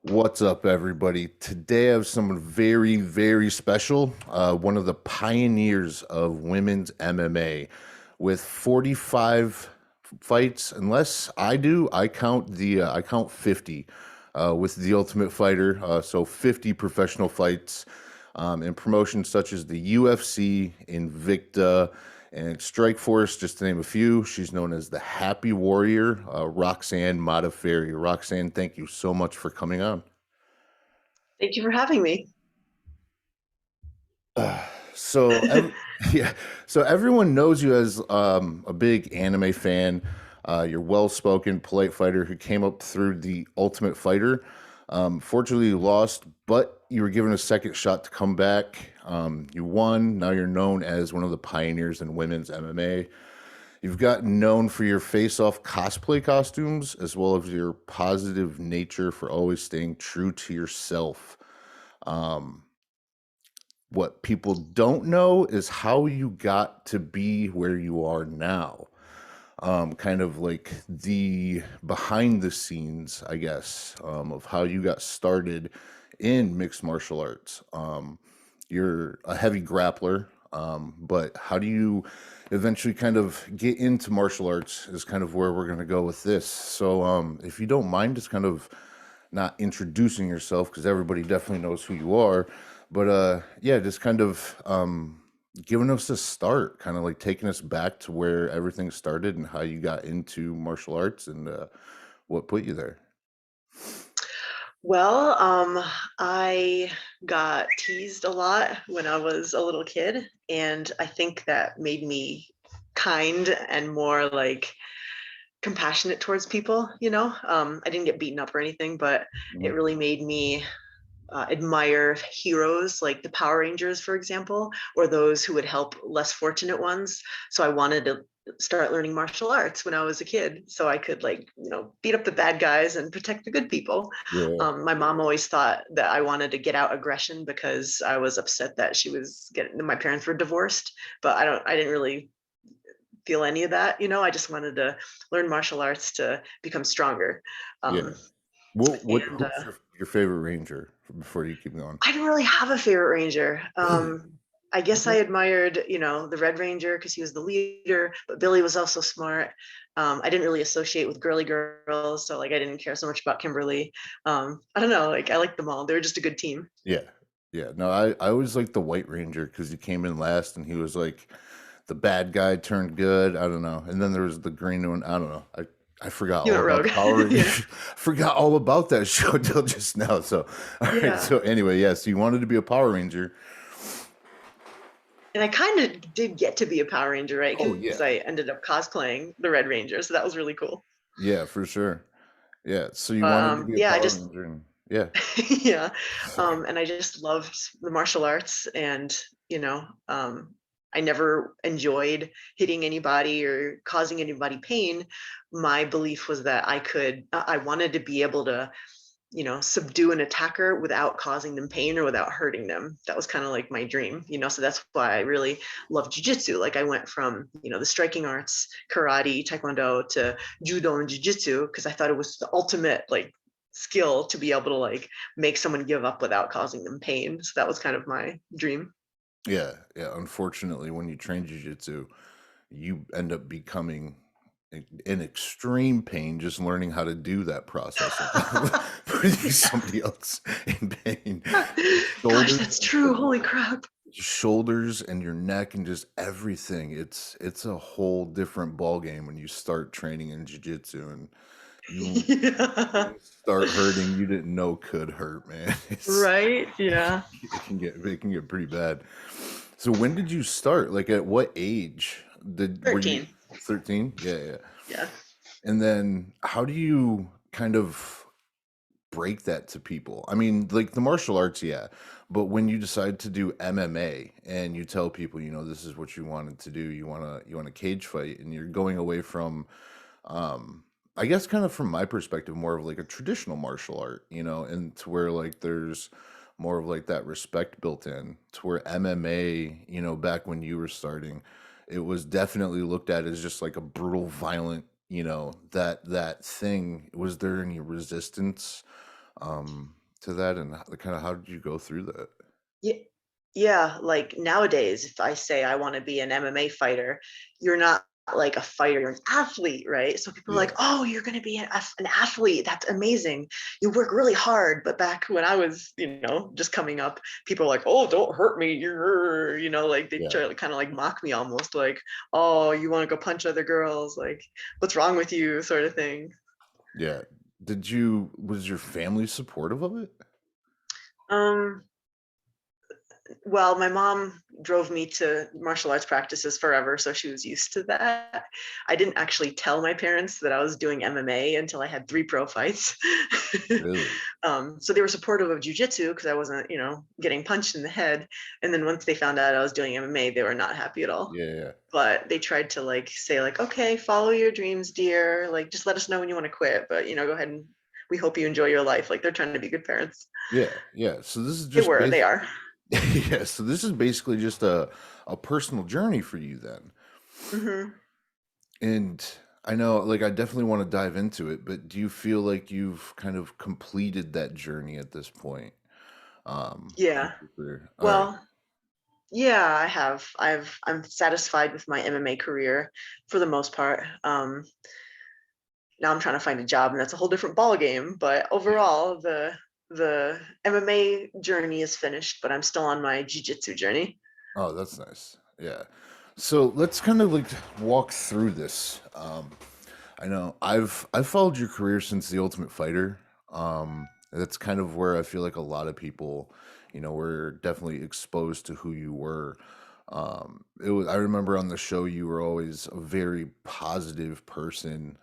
What's up, everybody? Today I have someone very, very special, one of the pioneers of women's MMA with 45 fights. Unless I do, I count 50 with the Ultimate Fighter. So 50 professional fights in promotions such as the UFC, Invicta, and Strikeforce, just to name a few. She's known as the Happy Warrior, Roxanne Modafferi. Roxanne, thank you so much for coming on. Thank you for having me. So yeah, so everyone knows you as a big anime fan. You're well-spoken, polite fighter who came up through the Ultimate Fighter. Fortunately, you lost, but you were given a second shot to come back. You won. Now you're known as one of the pioneers in women's MMA. You've gotten known for your face-off cosplay costumes, as well as your positive nature for always staying true to yourself. Um, what people don't know is how you got to be where you are now. Kind of like the behind the scenes, I guess, of how you got started in mixed martial arts. You're a heavy grappler, but how do you eventually kind of get into martial arts is kind of where we're going to go with this. So, if you don't mind, just kind of not introducing yourself because everybody definitely knows who you are, but yeah, just kind of giving us a start, kind of like taking us back to where everything started and how you got into martial arts and what put you there. Well, I got teased a lot when I was a little kid, and I think that made me kind and more like compassionate towards people. I didn't get beaten up or anything, but it Mhm. really made me admire heroes like the Power Rangers, for example, or those who would help less fortunate ones. So I wanted to start learning martial arts when I was a kid so I could beat up the bad guys and protect the good people. Yeah, My mom always thought that I wanted to get out aggression because I was upset that my parents were divorced, but I didn't really feel any of that. I just wanted to learn martial arts to become stronger. yeah. Um, and Who's your favorite ranger before you keep going? I didn't really have a favorite ranger. Really? I guess I Okay. admired, the Red Ranger because he was the leader, but Billy was also smart. I didn't really associate with girly girls, so like I didn't care so much about Kimberly. I don't know, like I liked them all. They were just a good team. Yeah, yeah. No, I always liked the White Ranger because he came in last and he was like the bad guy turned good. I don't know. And then there was the green one. I don't know. I forgot You all went about rogue. the Power Yeah. Rangers. Forgot all about that show until just now. So, all right. Yeah. So anyway, yeah. So you wanted to be a Power Ranger. And I kind of did get to be a Power Ranger, right? Oh Because yeah, I ended up cosplaying the Red Ranger, so that was really cool. yeah, for sure. Yeah. So you But wanted to be a yeah, I Power just Ranger, and yeah. yeah. Sorry. And I just loved the martial arts, and I never enjoyed hitting anybody or causing anybody pain. My belief was that I wanted to be able to, subdue an attacker without causing them pain or without hurting them. That was kind of like my dream, so that's why I really love jujitsu. Like I went from, the striking arts, karate, taekwondo to judo and jujitsu because I thought it was the ultimate like skill to be able to like make someone give up without causing them pain. So that was kind of my dream. Yeah, yeah. Unfortunately, when you train jujitsu, you end up becoming in extreme pain just learning how to do that process of putting somebody else in pain. Your Gosh, shoulders, that's true. Holy crap. shoulders and your neck and just everything. It's a whole different ball game when you start training in jiu-jitsu and you Yeah. things start hurting you didn't know could hurt, man. Right? Yeah. It can get pretty bad. So when did you start? Like at what age were you 13. 13? Yeah, yeah. Yeah. And then how do you kind of break that to people? I mean, like the martial arts, yeah, but when you decide to do MMA and you tell people, this is what you wanted to do, you want a cage fight, and you're going away from, um, I guess, kind of from my perspective, more of like a traditional martial art, and to where like there's more of like that respect built in, to where MMA, back when you were starting, it was definitely looked at as just like a brutal, violent, that thing. Was there any resistance to that, and kind of how did you go through that? Yeah, yeah, like, nowadays, if I say I wanna be an MMA fighter, you're not like a fighter, you're an athlete, right? So people are like, Yeah, "Oh, you're gonna be an athlete, that's amazing. You work really hard." But back when I was, just coming up, people are like, "Oh, don't hurt me, you're," like, they yeah, try to kinda, like, mock me almost like, "Oh, you wanna go punch other girls, like, what's wrong with you?" sort of thing. yeah. Was your family supportive of it? Um Well, my mom drove me to martial arts practices forever, so she was used to that. I didn't actually tell my parents that I was doing MMA until I had 3 pro fights. Really? So they were supportive of jujitsu because I wasn't, getting punched in the head, and then once they found out I was doing MMA, they were not happy at all. Yeah, yeah, But they tried to, like, say, like, "Okay, follow your dreams, dear, like, just let us know when you wanna quit, but, go ahead and we hope you enjoy your life." Like, they're trying to be good parents. yeah, yeah. So this is They just were, they basic. are. Yeah. So this is basically just a personal journey for you then. Mhm. And I know, like, I definitely want to dive into it, but do you feel like you've kind of completed that journey at this point? With Yeah. your career? All right. Well, yeah, I have. I'm satisfied with my MMA career for the most part. Now I'm trying to find a job, and that's a whole different ball game. But Yeah. overall, the MMA journey is finished, but I'm still on my jiu-jitsu journey. Oh, that's nice. Yeah. So let's kind of like walk through this. I know I've followed your career since The Ultimate Fighter. That's kind of where I feel like a lot of people, were definitely exposed to who you were. It was I remember on the show you were always a very positive person.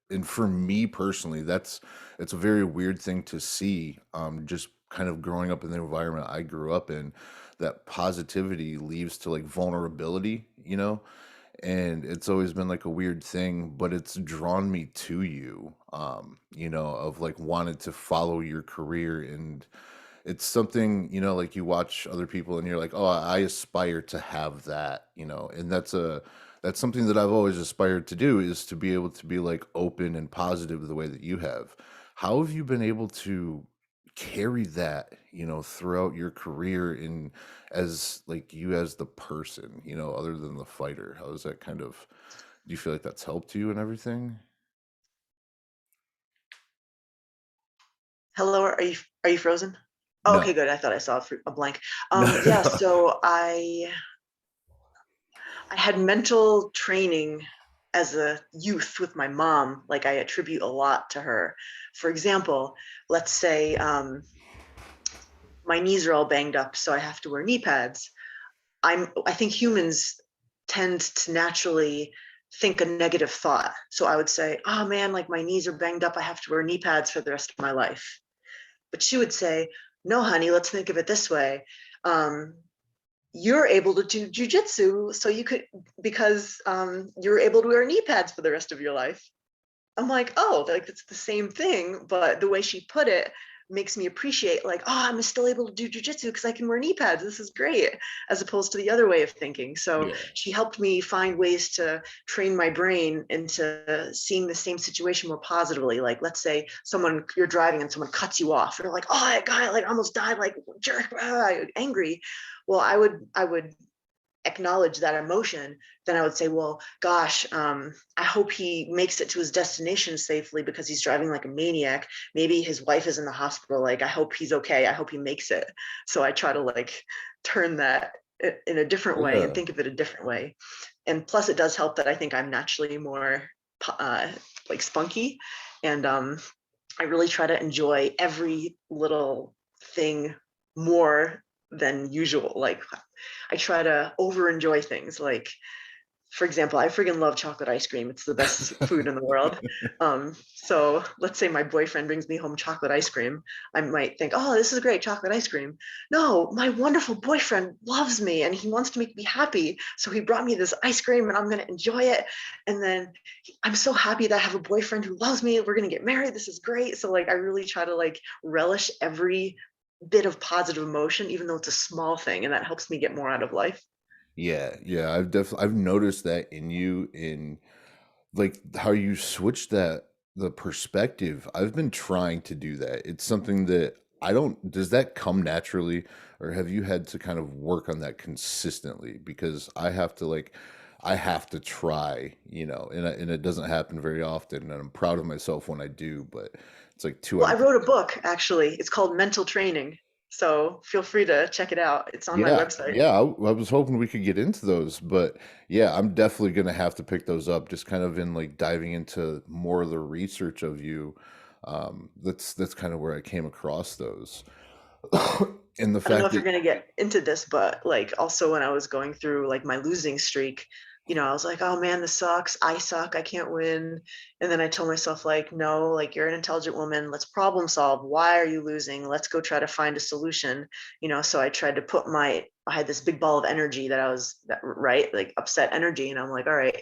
And for me personally, it's a very weird thing to see. Just kind of growing up in the environment I grew up in, that positivity leads to like vulnerability, and it's always been like a weird thing, but it's drawn me to you, of like wanted to follow your career. And it's something, like you watch other people and you're like, oh, I aspire to have that, and that's something that I've always aspired to do, is to be able to be like open and positive the way that you have. How have you been able to carry that, throughout your career, in as like you as the person, other than the fighter? How is that kind of, do you feel like that's helped you and everything? Hello, are you frozen? Oh, okay, No. good. I thought I saw a blank. No. Yeah. So I had mental training as a youth with my mom. Like, I attribute a lot to her. For example, let's say my knees are all banged up, so I have to wear knee pads. I think humans tend to naturally think a negative thought. So I would say, "Oh man, like my knees are banged up. I have to wear knee pads for the rest of my life." But she would say, "No, honey, let's think of it this way. Um, you're able to do jujitsu, so you could because you're able to wear knee pads for the rest of your life." I'm like, "Oh, like it's the same thing," but the way she put it makes me appreciate, like, "Oh, I'm still able to do jujitsu because I can wear knee pads. This is great," as opposed to the other way of thinking. So Yeah. she helped me find ways to train my brain into seeing the same situation more positively. Like, let's say you're driving and someone cuts you off. You're like, "Oh, that guy like almost died, like jerk, angry." Well, I would acknowledge that emotion, then I would say, well, gosh, I hope he makes it to his destination safely because he's driving like a maniac. Maybe his wife is in the hospital. Like, I hope he's okay. I hope he makes it. So I try to like turn that in a different way and Yeah. think of it a different way. And plus, it does help that I think I'm naturally more uh, like spunky. And I really try to enjoy every little thing more than usual. Like, I try to over enjoy things. Like, for example, I freaking love chocolate ice cream. It's the best food in the world. So let's say my boyfriend brings me home chocolate ice cream. I might think, oh, this is great, chocolate ice cream. No, my wonderful boyfriend loves me and he wants to make me happy. So he brought me this ice cream and I'm going to enjoy it. And then I'm so happy that I have a boyfriend who loves me. We're going to get married. This is great. So like, I really try to like relish every bit of positive emotion, even though it's a small thing. And that helps me get more out of life. Yeah, yeah, I've noticed that in you, in like how you switch the perspective, I've been trying to do that. It's something that I don't, does that come naturally, or have you had to kind of work on that consistently? Because I have to like, I have to try, and it doesn't happen very often, and I'm proud of myself when I do, but it's like two Well, out I of wrote a book actually. It's called Mental Training. So feel free to check it out. It's on my Yeah, website. yeah. I was hoping we could get into those, but yeah, I'm definitely gonna have to pick those up. Just kind of in like diving into more of the research of you. That's kind of where I came across those, and the I don't know fact if you're that gonna get into this, but like also when I was going through like my losing streak, I was like, oh man, this sucks. I suck. I can't win. And then I told myself, like, no, like you're an intelligent woman. Let's problem solve. Why are you losing? Let's go try to find a solution. So I tried to I had this big ball of energy right, like upset energy. And I'm like, all right,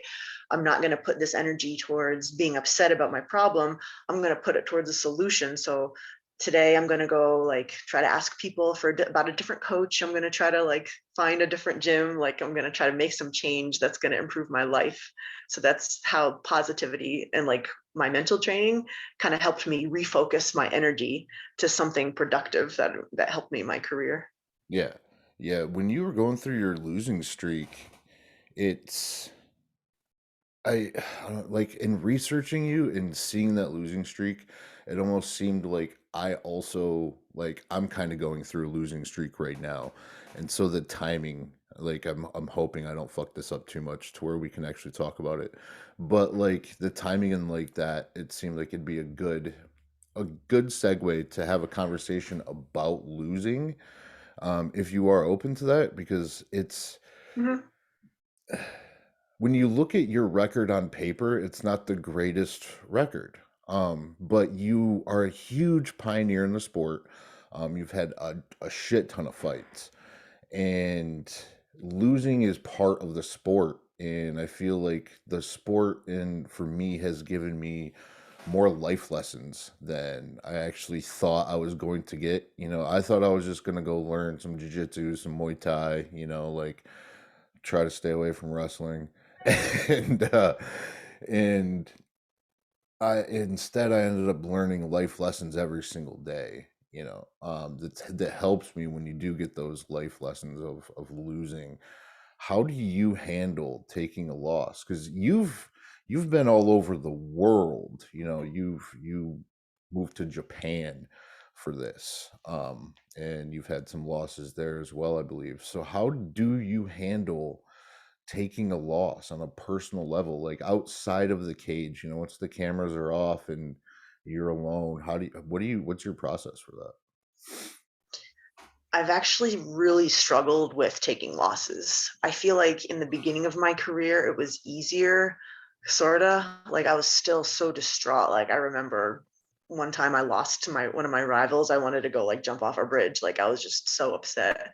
I'm not going to put this energy towards being upset about my problem. I'm going to put it towards a solution. So today I'm going to go like try to ask people about a different coach. I'm going to try to like find a different gym. Like I'm going to try to make some change that's going to improve my life. So that's how positivity and like my mental training kind of helped me refocus my energy to something productive that helped me in my career. yeah, yeah. When you were going through your losing streak, it's I don't like in researching you and seeing that losing streak, it almost seemed like I also like I'm kind of going through a losing streak right now. And so the timing, like I'm hoping I don't fuck this up too much to where we can actually talk about it. But like the timing and like that, it seemed like it'd be a good segue to have a conversation about losing. If you are open to that, because it's Mhm. when you look at your record on paper, it's not the greatest record. But you are a huge pioneer in the sport. You've had a shit ton of fights, and losing is part of the sport. And I feel like the sport, and for me, has given me more life lessons than I actually thought I was going to get. I thought I was just going to go learn some jujitsu, some Muay Thai, like try to stay away from wrestling. and and I ended up learning life lessons every single day, that helps me when you do get those life lessons of losing. How do you handle taking a loss? Because you've been all over the world. You moved to Japan for this, and you've had some losses there as well, I believe. So how do you handle taking a loss on a personal level, like outside of the cage, once the cameras are off and you're alone? What's your process for that? I've actually really struggled with taking losses. I feel like in the beginning of my career, it was easier, sort of. Like I was still so distraught. Like I remember one time I lost to my one of my rivals. I wanted to go like jump off a bridge. Like I was just so upset.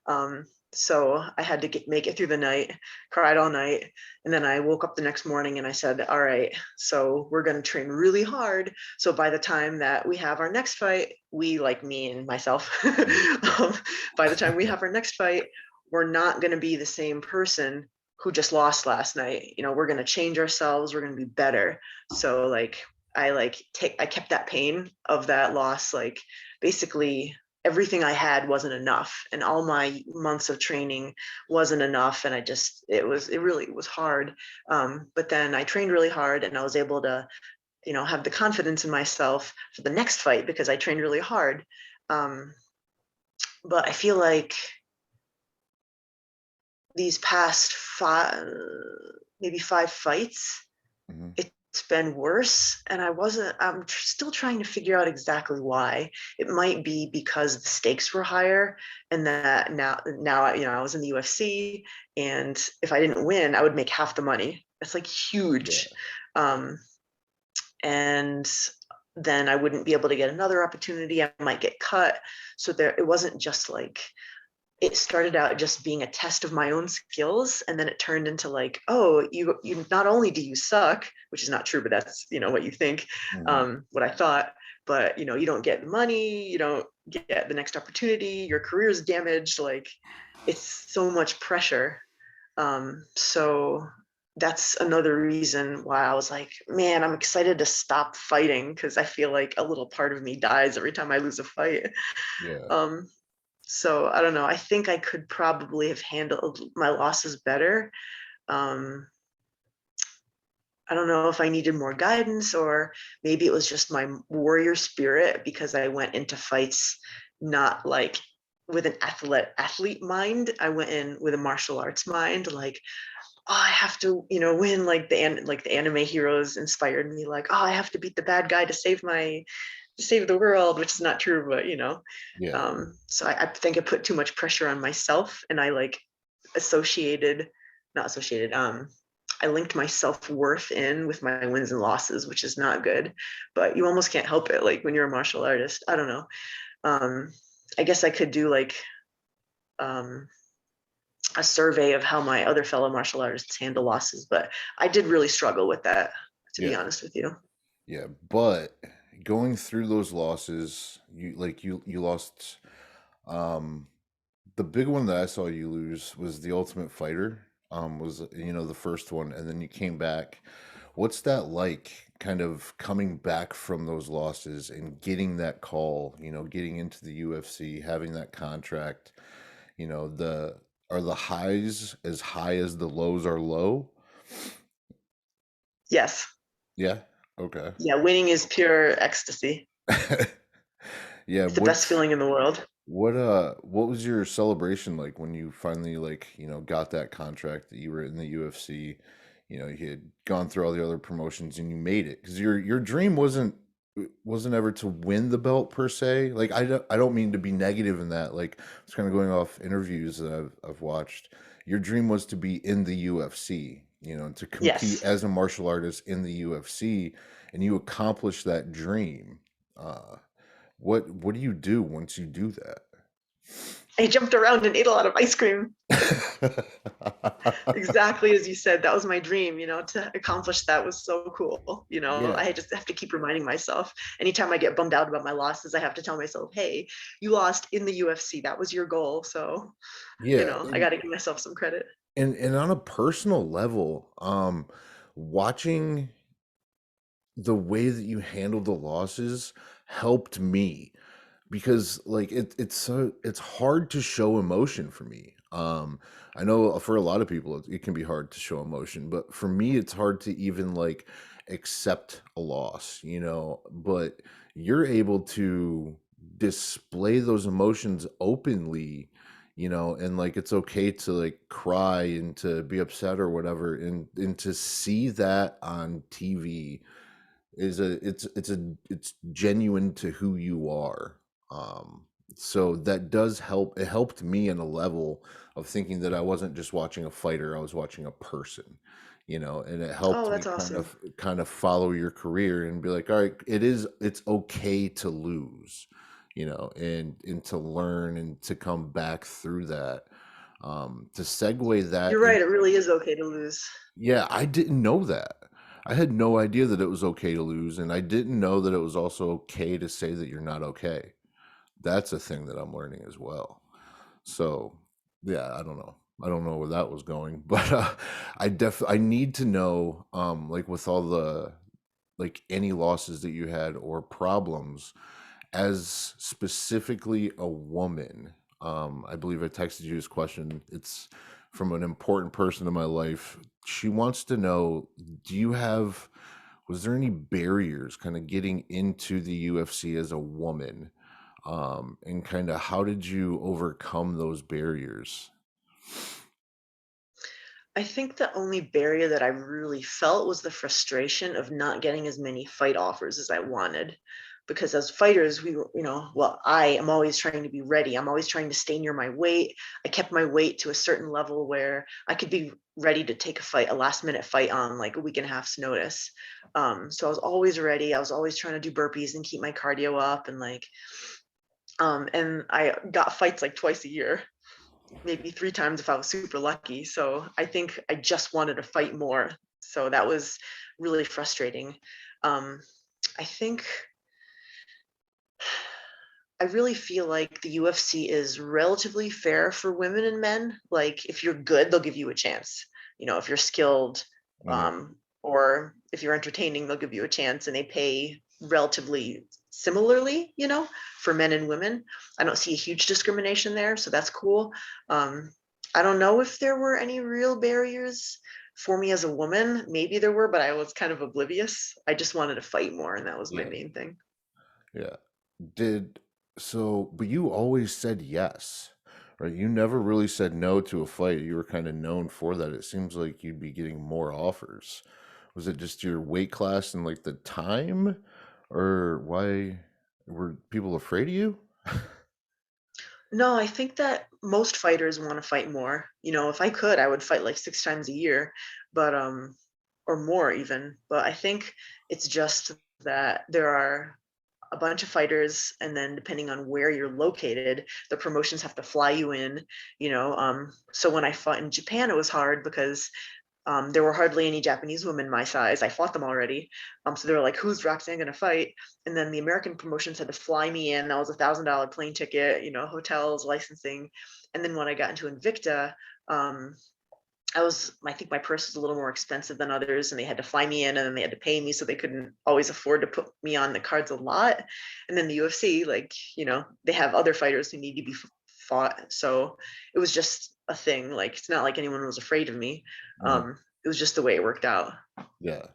Um, so I had to make it through the night, cried all night, and then I woke up the next morning and I said, "All right, so we're going to train really hard. So by the time that we have our next fight, like me and myself, Mhm. by the time we have our next fight, we're not going to be the same person who just lost last night. We're going to change ourselves. We're going to be better." So like I kept that pain of that loss. Like basically everything I had wasn't enough, and all my months of training wasn't enough. And it really was hard. But then I trained really hard and I was able to have the confidence in myself for the next fight because I trained really hard. Um, but I feel like these past maybe 5 fights, Mhm. it's been worse. And I'm still trying to figure out exactly why. It might be because the stakes were higher and that now, I was in the UFC, and if I didn't win, I would make half the money. It's like huge. Yeah. Um, and then I wouldn't be able to get another opportunity. I might get cut. So it wasn't just like it started out just being a test of my own skills, and then it turned into like, oh, you not only do you suck, which is not true, but that's what you think, Mhm. what I thought, but you don't get the money, you don't get the next opportunity, your career is damaged. Like it's so much pressure. So that's another reason why I was like, man, I'm excited to stop fighting because I feel like a little part of me dies every time I lose a fight. Yeah. Um, so I don't know. I think I could probably have handled my losses better. Um, I don't know if I needed more guidance or maybe it was just my warrior spirit because I went into fights not like with an athlete mind. I went in with a martial arts mind, like, oh, I have to, win. Like the anime heroes inspired me. Like, oh, I have to beat the bad guy to save the world, which is not true, but Yeah. So I think I put too much pressure on myself, and I like associated, not associated. I linked my self worth in with my wins and losses, which is not good. But you almost can't help it. Like when you're a martial artist, I don't know. Um, I guess I could do like um, a survey of how my other fellow martial artists handle losses, but I did really struggle with that, to be Yeah. honest with you. Yeah. But going through those losses, you lost um the big one that I saw you lose was the Ultimate Fighter. Was the first one, and then you came back. What's that like? Kind of coming back from those losses and getting that call. Getting into the UFC, having that contract. The are the highs as high as the lows are low? Yes. Yeah. Okay. Yeah. Winning is pure ecstasy. Yeah. It's the best feeling in the world. What was your celebration like when you finally got that contract that you were in the UFC? You had gone through all the other promotions and you made it because your dream wasn't ever to win the belt per se. Like I don't mean to be negative in that. Like it's kind of going off interviews that I've watched. Your dream was to be in the UFC, to compete Yes. as a martial artist in the UFC, and you accomplished that dream. Uh, what do you do once you do I jumped around and ate a lot of ice cream. that? Exactly as you said, that was my dream, to accomplish that was so cool. Yeah, I just have to keep reminding myself. Anytime I get bummed out about my losses, I have to tell myself, hey, you lost in the UFC. That was your goal. So, yeah, I got to give myself some credit. and on a personal level, watching the way that you handled the losses helped me because like it's hard to show emotion for me. I know for a lot of people it can be hard to show emotion, but for me it's hard to even like accept a loss, but you're able to display those emotions openly, and like it's okay to like cry and to be upset or whatever, and to see that on TV is it's genuine to who you are. um so that does help. It helped me in a level of thinking that I wasn't just watching a fighter, I was watching a person, and it Oh, helped me that's kind awesome. of kind of follow your career and be like, all right, it's okay to lose, and to learn and to come back through that. To segue that You're in. right. It really is okay to lose. Yeah, I didn't know that. I had no idea that it was okay to lose, and I didn't know that it was also okay to say that you're not okay. That's a thing that I'm learning as well. So, yeah, I don't know. I don't know where that was going, but I need to know, like with all the like any losses that you had or problems, as specifically a woman. I believe I texted you this question. It's from an important person in my life. She wants to know, do you have, was there any barriers kind of getting into the UFC as a woman? And kind of how did you overcome those barriers? I think the only barrier that I really felt was the frustration of not getting as many fight offers as I wanted. Because as fighters, we were, well, I am always trying to be ready. I'm always trying to stay near my weight. I kept my weight to a certain level where I could be ready to take a fight, a last minute fight on like a week and a half's notice. So I was always ready. I was always trying to do burpees and keep my cardio up and I got fights like twice a year, maybe 3 times if I was super lucky. So I think I just wanted to fight more. So that was really frustrating. Um, I think I really feel like the UFC is relatively fair for women and men. Like if you're good, they'll give you a chance. If you're skilled, Mhm. Or if you're entertaining, they'll give you a chance and they pay relatively similarly, for men and women. I don't see a huge discrimination there, so that's cool. Um, I don't know if there were any real barriers for me as a woman. Maybe there were, but I was kind of oblivious. I just wanted to fight more, and that was my Yeah. main thing. Yeah. Did but you always said yes, right? You never really said no to a fight. You were kind of known for that. It seems like you'd be getting more offers. Was it just your weight class and like the time, or why were people afraid of you? No, I think that most fighters want to fight more. If I could, I would fight like 6 times a year, but or more even. But I think it's just that there are a bunch of fighters, and then depending on where you're located, the promotions have to fly you in. So when I fought in Japan, it was hard because there were hardly any Japanese women my size. I fought them already. So they were like, "Who's Roxanne going to fight?" And then the American promotions had to fly me in. That was $1,000 plane ticket, hotels, licensing. And then when I got into Invicta, I think my purse was a little more expensive than others, and they had to fly me in, and then they had to pay me, so they couldn't always afford to put me on the cards a lot. And then the UFC, like, they have other fighters who need to be fought. So it was just a thing. Like, it's not like anyone was afraid of me. Mhm. It was just the way it worked out. Yeah.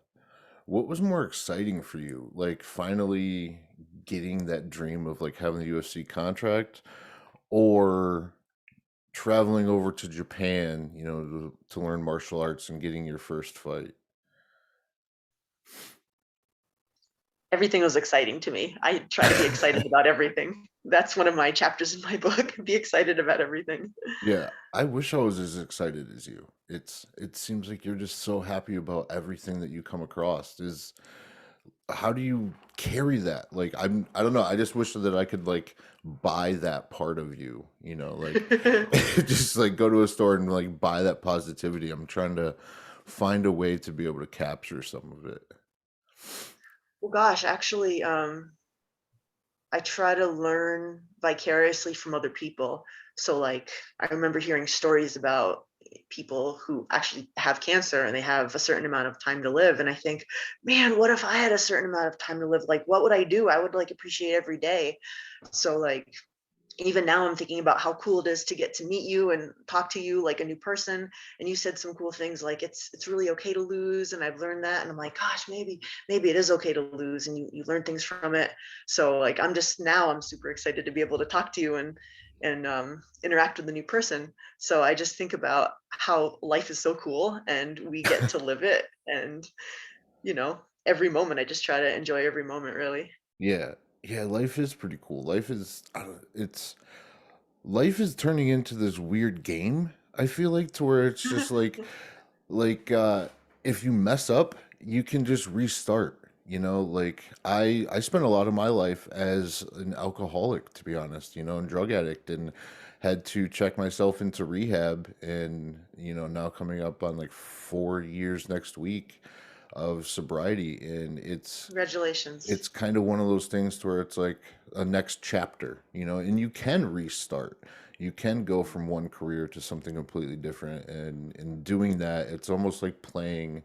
What was more exciting for you? Like finally getting that dream of like having the UFC contract, or traveling over to Japan, to learn martial arts and getting your first fight? Everything was exciting to me. I try to be excited about everything. That's one of my chapters in my book. Be excited about everything. Yeah, I wish I was as excited as you. It seems like you're just so happy about everything that you come across. Is How do you carry that? Like I don't know, I just wish that I could like buy that part of you, like just like go to a store and like buy that positivity. I'm trying to find a way to be able to capture some of it. Well, gosh, actually, I try to learn vicariously from other people. So, like, I remember hearing stories about people who actually have cancer and they have a certain amount of time to live. And I think, man, what if I had a certain amount of time to live? Like, what would I do? I would like appreciate every day. So, like, even now I'm thinking about how cool it is to get to meet you and talk to you like a new person. And you said some cool things like it's really okay to lose, and I've learned that. And I'm like, gosh, maybe it is okay to lose, and you learn things from it. So like I'm super excited to be able to talk to you and interact with a new person. So I just think about how life is so cool and we get to live it. And every moment, I just try to enjoy every moment, really. Yeah. Yeah, life is pretty cool. Life is turning into this weird game. I feel like to where it's just like if you mess up, you can just restart. Like I spent a lot of my life as an alcoholic, to be honest, and drug addict, and had to check myself into rehab, and now coming up on like 4 years next week of sobriety, and it's Congratulations. kind of one of those things to where it's like a next chapter, and you can restart. You can go from one career to something completely different, and in doing that, it's almost like playing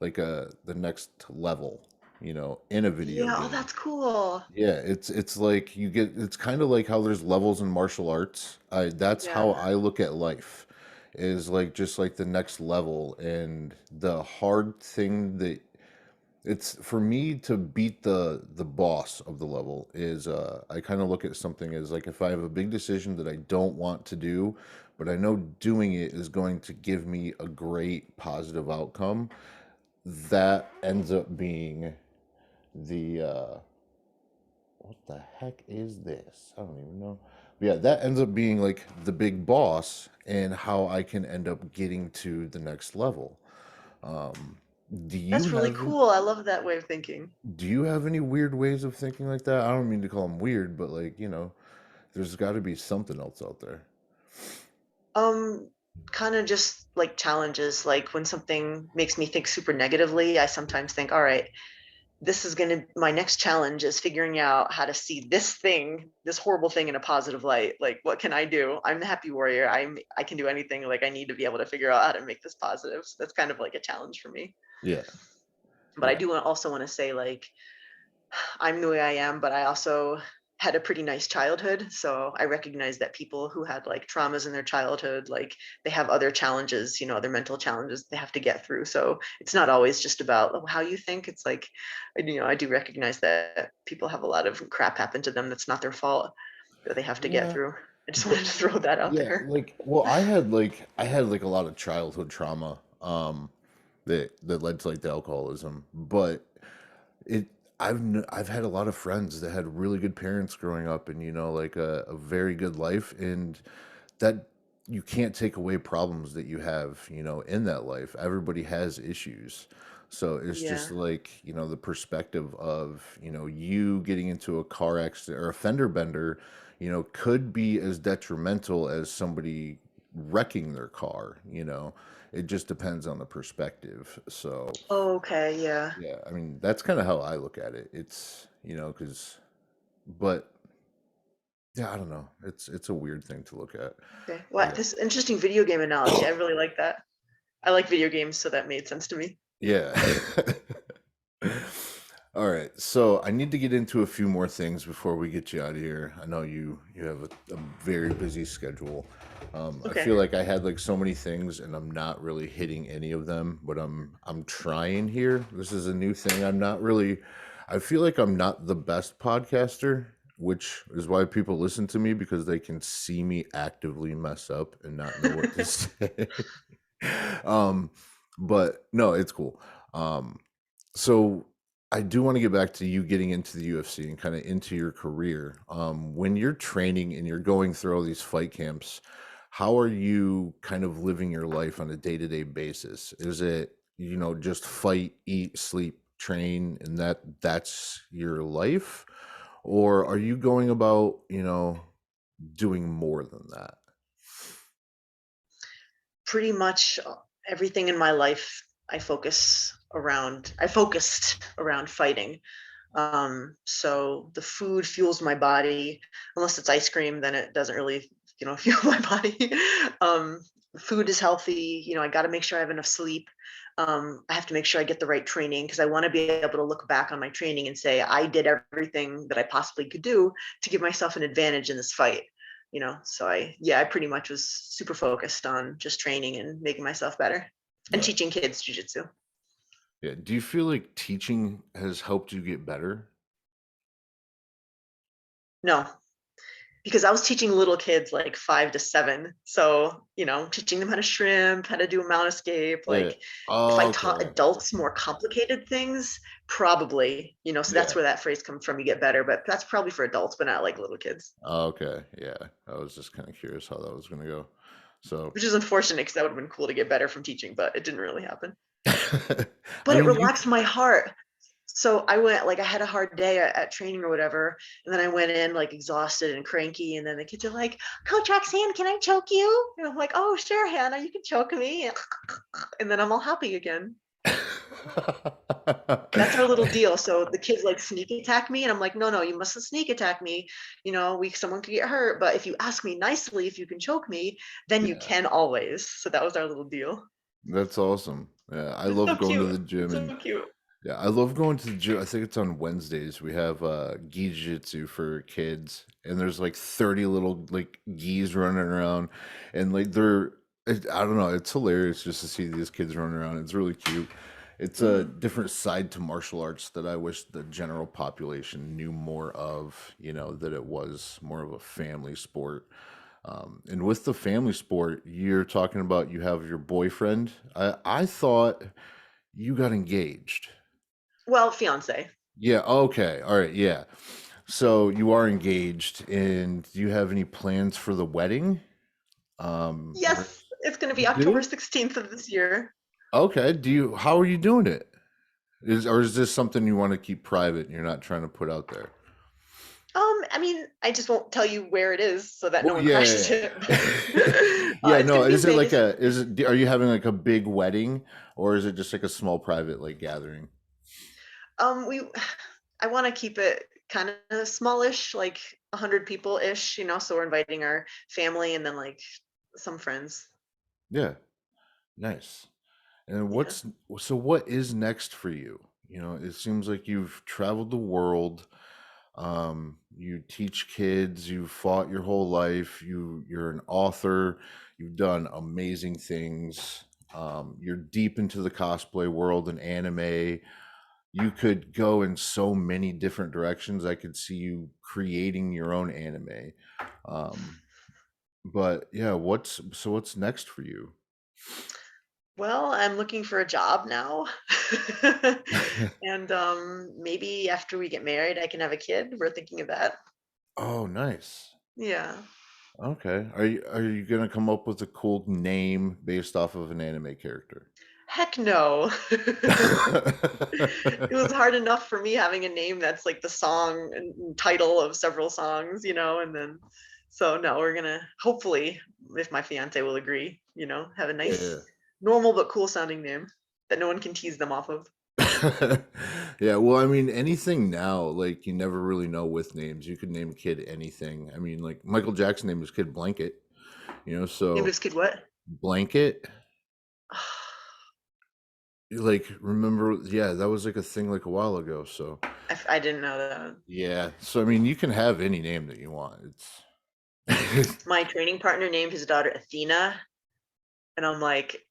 like the next level, in a video Yeah, oh, game. that's cool. Yeah, it's like it's kind of like how there's levels in martial arts. That's how Yeah. I look at life, is like just like the next level, and the hard thing that it's for me to beat the boss of the level is I kind of look at something as like if I have a big decision that I don't want to do, but I know doing it is going to give me a great positive outcome, that ends up being the what the heck is this? I don't even know. But yeah, that ends up being like the big boss and how I can end up getting to the next level. Um, do you That's really have cool. I love that way of thinking. Do you have any weird ways of thinking like that? I don't mean to call them weird, but like, there's got to be something else out there. Um, Kind of just like challenges, like when something makes me think super negatively, I sometimes think, all right, this is going to, my next challenge is figuring out how to see this thing, this horrible thing, in a positive light. Like, what can I do? I'm the happy warrior. I can do anything. Like, I need to be able to figure out how to make this positive. So that's kind of like a challenge for me. Yeah, But I yeah, do also want to say, like, I'm the way I am, but I also had a pretty nice childhood. So I recognize that people who had like traumas in their childhood, like they have other challenges, other mental challenges they have to get through. So it's not always just about how you think. It's like, I do recognize that people have a lot of crap happen to them that's not their fault that they have to get yeah. through. I just But wanted to throw that out yeah, there. like, well, I had like a lot of childhood trauma, that led to like the alcoholism, but it I've had a lot of friends that had really good parents growing up, and like a very good life, and that you can't take away problems that you have, in that life. Everybody has issues. So it's just Yeah. like, the perspective of, you getting into a car accident or a fender bender, could be as detrimental as somebody wrecking their car. It just depends on the perspective. So, Okay. Yeah. yeah, I mean, that's kind of how I look at it. It's, but yeah, I don't know. It's a weird thing to look at. Okay. I What this interesting video game analogy. I really like that. I like video games, so that made sense to me. Yeah. All right. So I need to get into a few more things before we get you out of here. I know you have a very busy schedule. I Okay. feel like I had like so many things and I'm not really hitting any of them, but I'm trying here. This is a new thing. I feel like I'm not the best podcaster, which is why people listen to me because they can see me actively mess up and not know what to say. um, but no, it's cool. Um, so I do want to get back to you getting into the UFC and kind of into your career. When you're training and you're going through all these fight camps, how are you kind of living your life on a day-to-day basis? Is it, just fight, eat, sleep, train, and that's your life? Or are you going about, doing more than that? Pretty much everything in my life I focused around fighting. So the food fuels my body. Unless it's ice cream, then it doesn't really, fuel my body. um, Food is healthy. I got to make sure I have enough sleep. I have to make sure I get the right training because I want to be able to look back on my training and say I did everything that I possibly could do to give myself an advantage in this fight. So I pretty much was super focused on just training and making myself better and Yeah. teaching kids jujitsu. Yeah. Do you feel like teaching has helped you get better? No, because I was teaching little kids like 5 to 7. So, teaching them how to shrimp, how to do a mount escape. Yeah. Like, if I Oh, taught okay. adults more complicated things, probably, so that's Yeah. where that phrase comes from, you get better, but that's probably for adults, but not like little kids, Oh, okay. Yeah. I was just kind of curious how that was going to go. So, which is unfortunate because that would have been cool to get better from teaching, but it didn't really happen. I But it mean, relaxed my heart. So I went, like, I had a hard day at training or whatever, and then I went in like exhausted and cranky, and then the kids are like, "Coach Roxanne, can I choke you?" And I'm like, "Oh, sure, Hannah, you can choke me." And then I'm all happy again. That's our little deal. So the kids like sneak attack me, and I'm like, "No, no, you mustn't sneak attack me. Someone could get hurt, but if you ask me nicely if you can choke me, then you yeah, can always." So that was our little deal. that's awesome. Yeah. I It's love so going to cute. the gym It's and so cute. yeah, I love going to the gym. I think it's on Wednesdays. We have gi jitsu for kids, and there's like 30 little like gis running around, and like I don't know, it's hilarious just to see these kids running around. It's really cute. It's a Mhm. different side to martial arts that I wish the general population knew more of, that it was more of a family sport. And with the family sport, you're talking about you have your boyfriend. I thought you got engaged. Well, fiance. Yeah, okay. All right, yeah. So you are engaged, and do you have any plans for the wedding? Or Yes, it's gonna be you October do? 16th of this year. Okay. How are you doing it? Is this something you want to keep private and you're not trying to put out there? I mean, I just won't tell you where it is so that no Well, one yeah, crashes yeah, it. But yeah. Yeah, it's no, gonna be in is it like Vegas. are you having like a big wedding or is it just like a small private like gathering? We I want to keep it kind of smallish, like 100 people ish, so we're inviting our family and then like some friends. Yeah, nice. And Yeah. what is next for you? It seems like you've traveled the world. You teach kids, you've fought your whole life, you're an author, you've done amazing things. You're deep into the cosplay world and anime. You could go in so many different directions. I could see you creating your own anime. Um, but yeah, what's next for you? Well, I'm looking for a job now. And maybe after we get married, I can have a kid. We're thinking of that. Oh, nice. Yeah. Okay. Are you gonna come up with a cool name based off of an anime character? Heck no. It was hard enough for me having a name that's like the song and title of several songs, and then so no, we're gonna hopefully, if my fiance will agree, have a nice, Yeah. normal but cool sounding name that no one can tease them off of. Yeah, well, I mean, anything now, like you never really know with names. You could name a kid anything. I mean, like Michael Jackson named his kid Blanket, Named so his kid what? Blanket, like remember, yeah, that was like a thing like a while ago. So I didn't know that. yeah, so I mean, you can have any name that you want. It's My training partner named his daughter Athena, and I'm like,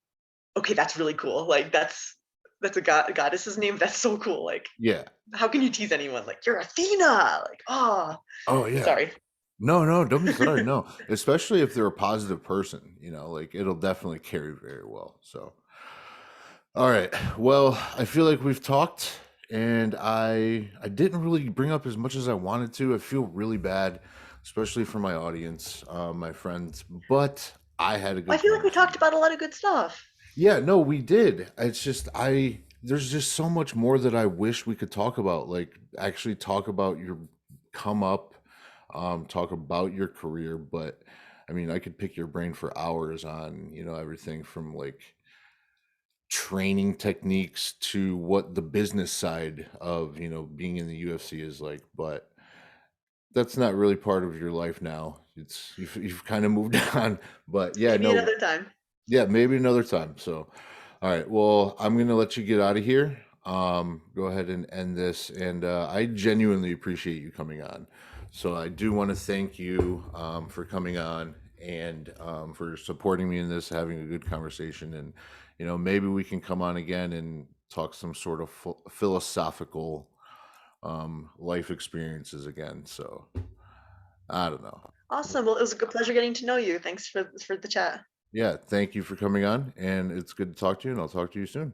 okay, that's really cool. Like that's a goddess's name. That's so cool. Like, yeah. how can you tease anyone? Like, you're Athena. Like, oh, Oh yeah. sorry. No, no, don't be sorry. No, especially if they're a positive person, like it'll definitely carry very well. So, all right. Well, I feel like we've talked, and I didn't really bring up as much as I wanted to. I feel really bad, especially for my audience, my friends. But I had a I good feel like we talked conversation. about a lot of good stuff. Yeah, no, we did. It's just there's just so much more that I wish we could talk about. Like actually talk about your come up, talk about your career. But I mean, I could pick your brain for hours on, everything from like training techniques to what the business side of, being in the UFC is like. But that's not really part of your life now. You've kind of moved on. But yeah, Maybe no, another time. yeah, maybe another time. So, all right. Well, I'm gonna let you get out of here. Go ahead and end this, and I genuinely appreciate you coming on. So I do want to thank you for coming on and for supporting me in this, having a good conversation, and maybe we can come on again and talk some sort of philosophical life experiences again. So I don't know. Awesome. Well, it was a good pleasure getting to know you. Thanks for the chat. Yeah, thank you for coming on, and it's good to talk to you, and I'll talk to you soon.